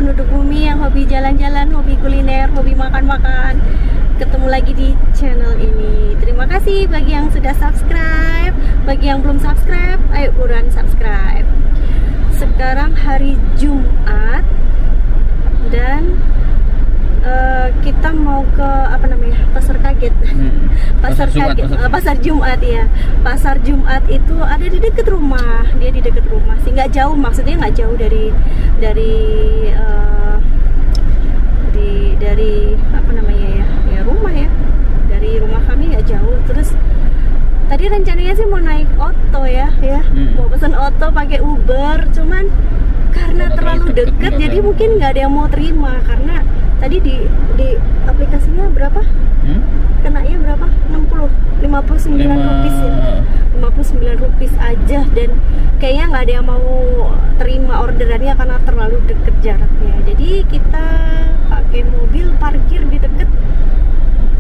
penduduk bumi yang hobi jalan-jalan, hobi kuliner, hobi makan-makan. Ketemu lagi di channel ini. Terima kasih bagi yang sudah subscribe. Bagi yang belum subscribe, ayo buruan subscribe. Sekarang hari Jumat dan kita mau ke apa namanya, pasar kaget. Pasar kaget, pasar Jumat ya. Pasar Jumat itu ada di dekat rumah. Dia di dekat rumah sih, nggak jauh, maksudnya nggak jauh dari apa namanya ya rumah ya. Dari rumah kami nggak jauh. Terus tadi rencananya sih mau naik oto ya, mau pesan oto pakai Uber, cuman karena terlalu deket jadi mungkin nggak ada yang mau terima, karena tadi di aplikasinya berapa? Kenanya berapa? 59 rupiah ya. 59 rupiah aja, dan kayaknya nggak ada yang mau terima orderannya karena terlalu deket jaraknya. Jadi kita pakai mobil parkir di deket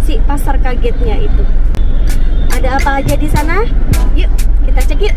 si pasar kagetnya itu. Ada apa aja di sana? Yuk kita cek yuk.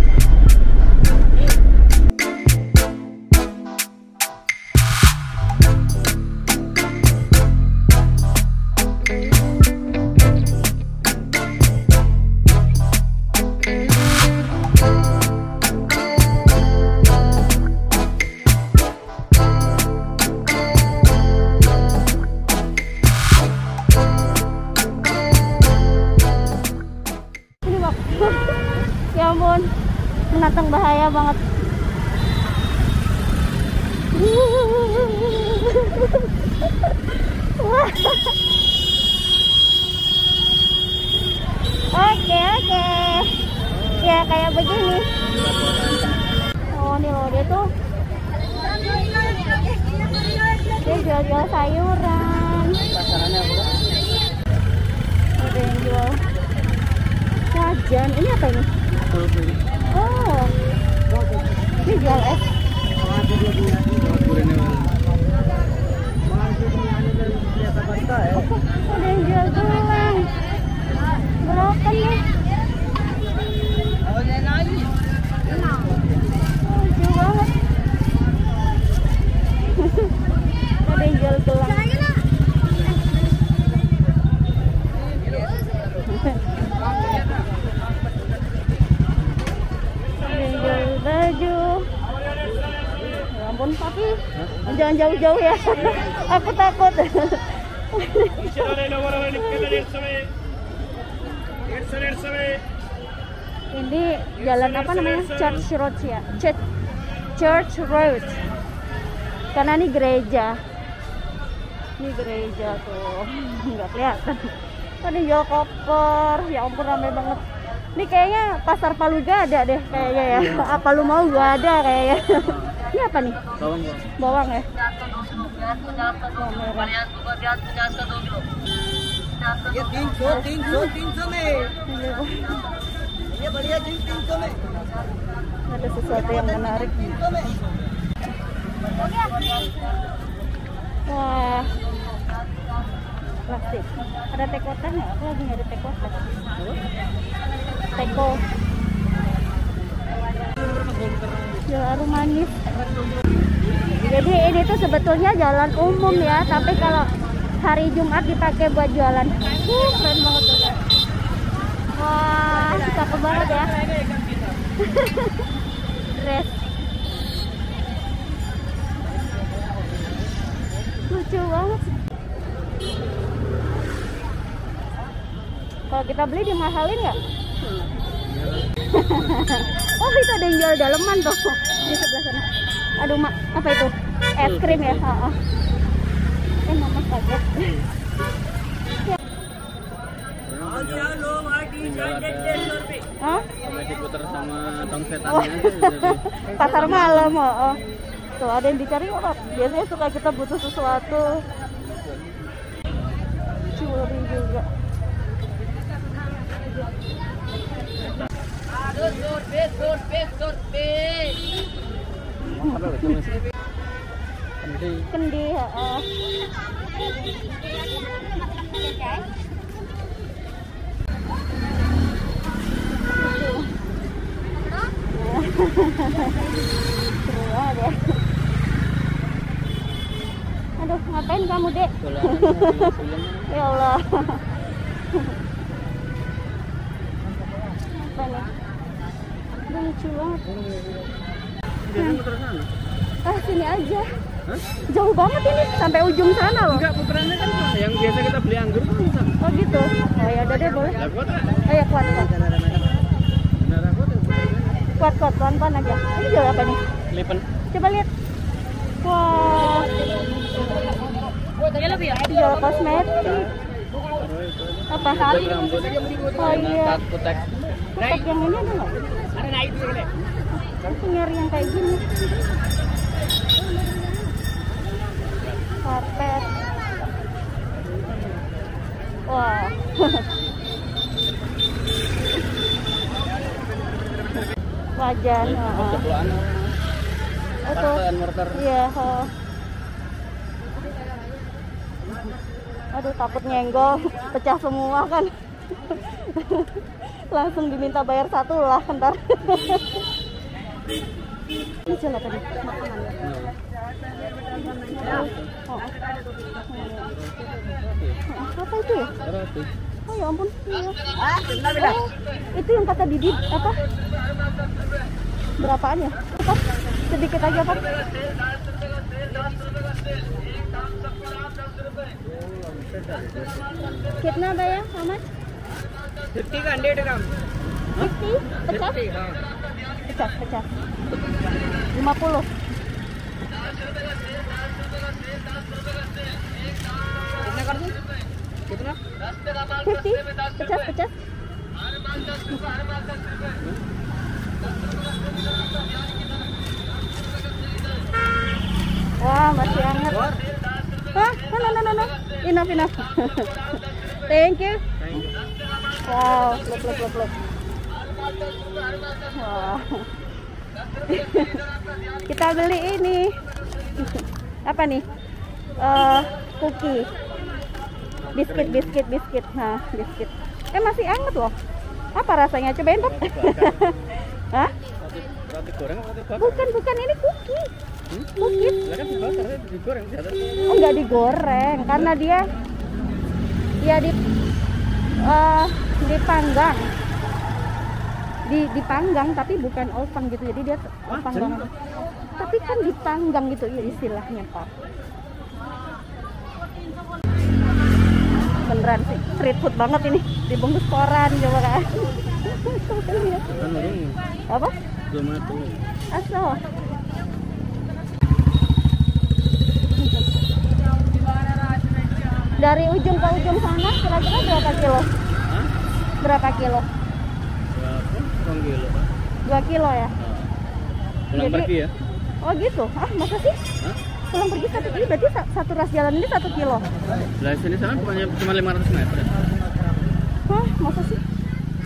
Ya ampun, menantang bahaya banget. Oke. Ya kayak begini. Oh, nih loh, dia tuh dia jual-jual sayuran. Ada yang jual wajan. Ini apa ini? Oh, ini jual es. Ada yang jual tulang. Berapa nih? Lucu banget. Ada yang jual tulang. Baju. Ya ampun, tapi jangan jauh-jauh ya. Aku takut. Ini jalan apa namanya? Church Road ya. Church Road. Karena ini gereja. Ini gereja tuh. Nggak kelihatan. Tadi jual koper. Ya ampun, ramai banget. Ini kayaknya pasar Palu juga ada deh kayaknya ya. Apa lu mau gua ada kayaknya. Ini apa nih? Bawang ya. Ada sesuatu yang menarik. Wah, plastik. Ada tekotan nggak? Aku lagi nggak ada tekotan. Teko. Jalan manis. Jadi ini tuh sebetulnya jalan umum ya, tapi kalau hari Jumat dipakai buat jualan. Keren banget tuh. Wah, cakep banget ya. Dress. Lucu banget. Kalau kita beli dimahalin nggak? Oh, itu ada yang jual daleman tuh di sebelah sana. Aduh mak, apa itu? Es krim ya? Mama kaget. Diputar sama tong setannya. Pasar malam, tuh ada yang dicari orang. Biasanya suka kita butuh sesuatu. Jewelry juga. Kendi, Seru banget ya. Aduh, ngapain kamu, Dek? Ya Allah. Apa nih? Aduh, lucu banget. Sini aja. Hah? Jauh banget ini, sampai ujung sana loh. Enggak, puterannya kan yang biasa kita beli anggur kan bisa. Oh gitu? Oh ya udah deh, boleh. Lah kuat. Oh ya, kuat. Kuat, pelan-pelan aja. Ini jual apa nih? Lipen. Coba lihat. Wah. Jual kosmetik. Apa? Rambut. Oh iya. Kutek. Kutek yang ini ada nggak? Ada naik tuh ini. Aku nyari yang kayak gini. Karpet. Wah. Wajan. Itu. Iya. Aduh, takut nyenggol, pecah semua kan. Langsung diminta bayar satu lah ntar. Ini jalan tadi makanannya. Apa itu ya? Oh ya ampun. Iya. Itu yang kata Didi apa? Berapaan ya? Apa? Sedikit aja Pak. Kitna bayar? How much? 50 का 100 ग्राम 50? Pecah? 50 हाँ Pecah. 50. कितना कर दूं कितना 50? Pecah. Wah, masih hangat. Hah? No. Enough. Thank you. Wow, look. Wow. Kita beli ini. Apa nih? Cookie. Biskuit. Nah, biskuit. Masih hangat loh. Apa rasanya? Cobain, Pak. Hah? roti goreng atau bakar? Bukan, ini cookie. Cookie. Lah kan dibakar, digoreng di atas. Oh, enggak digoreng karena dia dipanggang. Dipanggang tapi bukan opang gitu. Jadi dia panggang. Tapi kan dipanggang gitu ya istilahnya, Pak. Beneran sih, street food banget ini. Dibungkus koran coba kan. Kan orang Apa? tomato. Asal. Dari ujung ke ujung sana kira-kira berapa kilo? Hah? Berapa kilo? Berapa? 2 kilo. 2 kilo ya? Pulang Jadi- pergi ya? Oh gitu? Ah masa sih? Hah? Pulang pergi 1 kilo berarti satu ras jalan ini 1 kilo? Lah sini sana cuma 500 meter. Hah masa sih?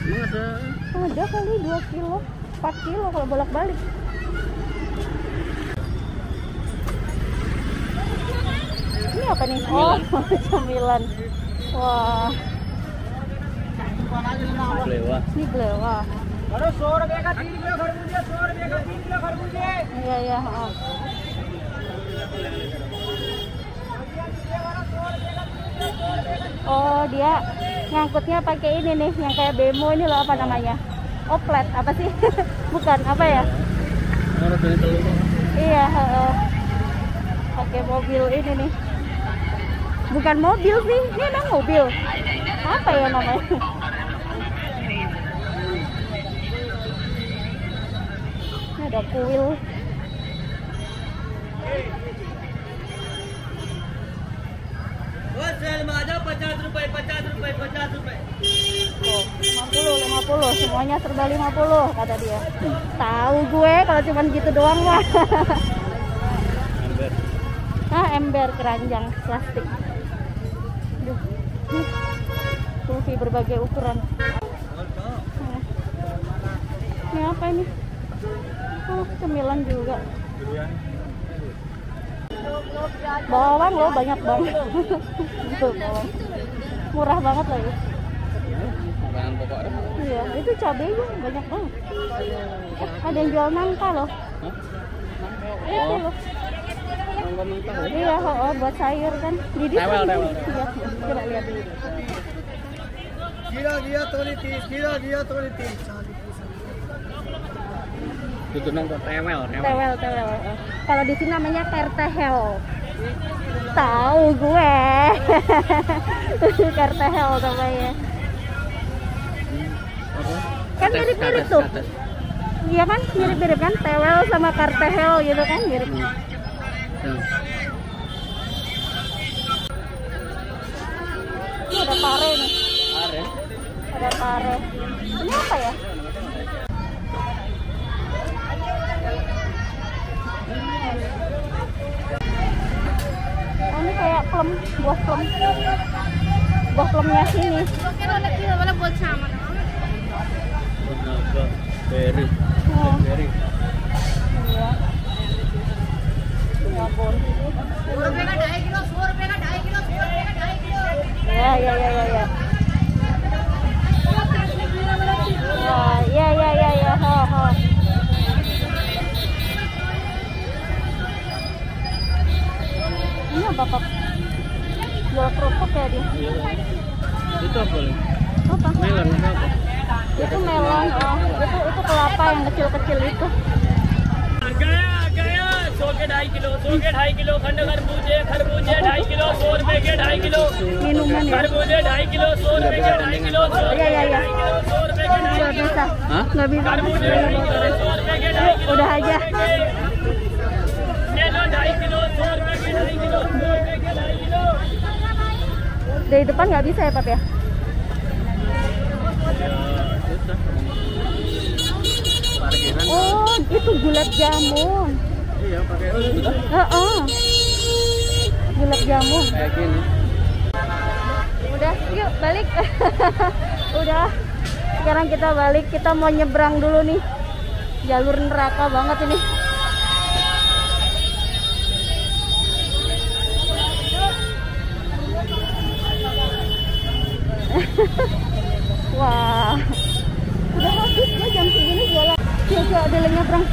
Emang ada Ada kali 2 kilo 4 kilo kalau bolak-balik. Ini apa nih? Oh cemilan. Wah lewat. ini belewah. Iya. Oh dia ngangkutnya pakai ini nih yang kayak bemo ini loh, apa namanya? Oplet apa sih? Bukan apa ya? Orang beli telur. Iya. Pakai mobil ini nih. Bukan mobil sih, ini emang mobil. Apa ya namanya? Ini ada kuil. Tuh, 50, semuanya serba 50 kata dia. Tahu gue kalau cuma gitu doang mah. Ember. Ember keranjang plastik. Duh. Kulfi berbagai ukuran. Ini apa ini? Oh, cemilan juga. Bawang loh banyak banget. Tuh, bawang. Murah banget loh ya. Bahan pokoknya. Iya, itu cabenya banyak banget. Ada yang jual nangka loh. Hah? Itu loh. Kongkong tahu. Iya, buat sayur kan. Jadi Tewel. iya. Coba lihat dulu. Gila tolitis. Itu nongkrong tewel. Tewel. Kalau di sini namanya kertehel. Tahu gue. Kertehel namanya. Apa? Kan mirip-mirip tuh. Iya kan, mirip-mirip kan, tewel sama kertehel gitu kan, mirip. Ini ada pare nih. Ada pare. Ini apa ya? Oh, ini kayak plum, buah plum. Buah plumnya sini. Berry. Oh. Berry. Iya. Ya ampun. Ya. Ya. Ha. Ini apa, Pak? Jual kerupuk ya dia? Itu apa? Apa? Melon apa? Itu melon, itu kelapa yang kecil-kecil itu. गया 100 के 2.5 किलो खंड खरबूजे 2.5 किलो 100 रुपए के 2.5 kilo Minuman ya? खरबूजे 2.5 किलो 100 रुपए के 2.5 किलो 100 Iya. रुपए के Nggak bisa. Hah? Nggak bisa. खरबूजे 100 रुपए के 2.5 किलो Udah aja. ये लो 2.5 किलो 100 रुपए के 2.5 किलो 100 रुपए के 2.5 kilo Dari depan nggak bisa ya, Pak ya? Parkiran. Oh, itu gulab jamun. Iya, pakai itu. Gulab jamun. Kayak gini. Udah, yuk balik. Udah. Sekarang kita balik. Kita mau nyebrang dulu nih. Jalur neraka banget ini. Wah. Udah habis ya jam segini jualan. Yuk, ada yang nyebrang.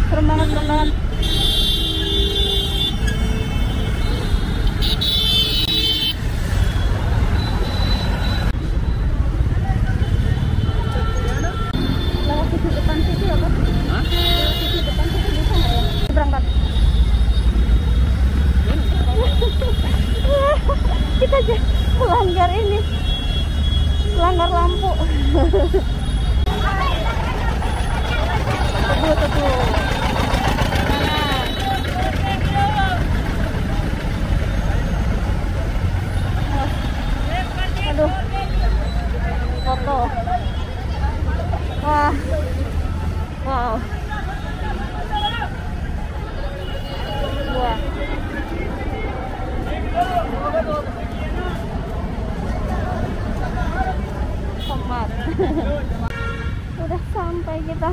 Serem banget. Lewat sisi depan situ ya, Pak? Hah? Lewat sisi depan situ bisa nggak ya? Berangkat. Kita aja melanggar ini. Melanggar lampu. Teguh. Aduh. Foto. Wah. Wow. Wah. Somat. Udah sampai kita.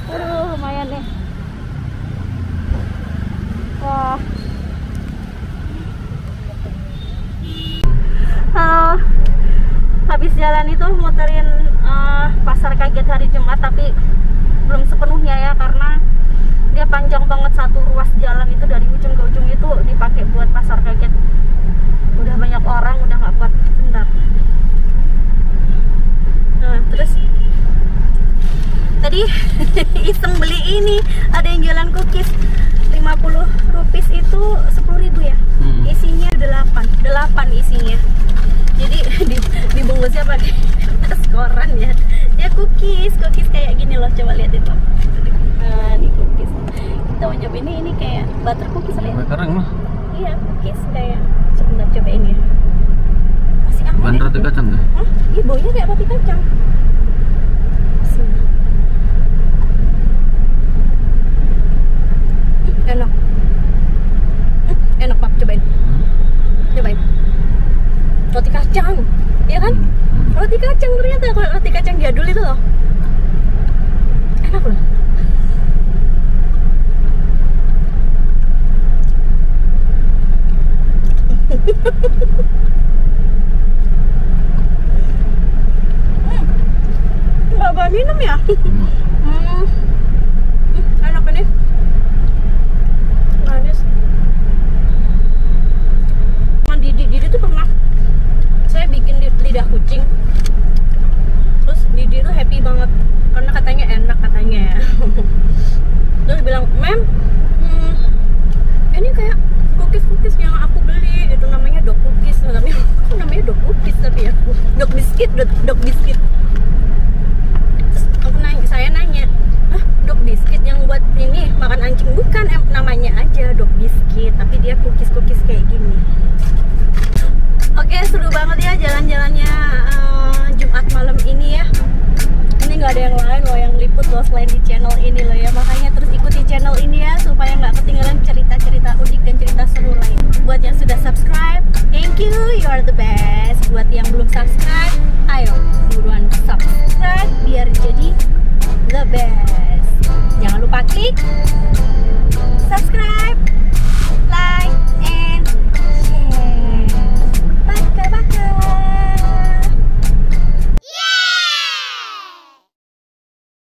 Aduh, lumayan nih. Wah. Habis jalan itu muterin pasar kaget hari Jumat, tapi belum sepenuhnya ya, karena dia panjang banget, satu ruas jalan itu dari ujung ke ujung itu dipakai buat pasar kaget. Udah banyak orang, udah nggak kuat. Bentar. Nah, terus tadi iseng beli ini, ada yang jualan cookies 50 rupiah itu 10.000 ya. Isinya 8 isinya. Jadi dibungkusnya pakai kertas koran ya. Ya cookies kayak gini loh, coba lihat itu. Nah, ini cookies. Kita mau coba ini kayak butter cookies lihat. Sekarang mah. Iya, cookies kayak. Sebentar cobain ya. Masih aman. Bukan roti kacang nggak? Hah? Iya, baunya kayak roti kacang. Enak. Enak, Pak, cobain. Roti kacang, ya kan? Roti kacang ternyata, roti kacang jadul itu loh. Enak loh. Nggak minum ya? Enak ini. kayak cookies yang aku beli itu namanya dog cookies, namanya dog cookies tapi ya dog biscuit. Terus saya nanya, dog biscuit yang buat ini makan anjing? Bukan, namanya aja dog biscuit tapi dia cookies kayak gini. Oke, seru banget ya jalan-jalannya Jumat malam ini ya. Ini nggak ada yang lain loh yang liput loh selain di channel ini loh ya, makanya terus ikuti channel ini ya supaya nggak ketinggalan cerita-cerita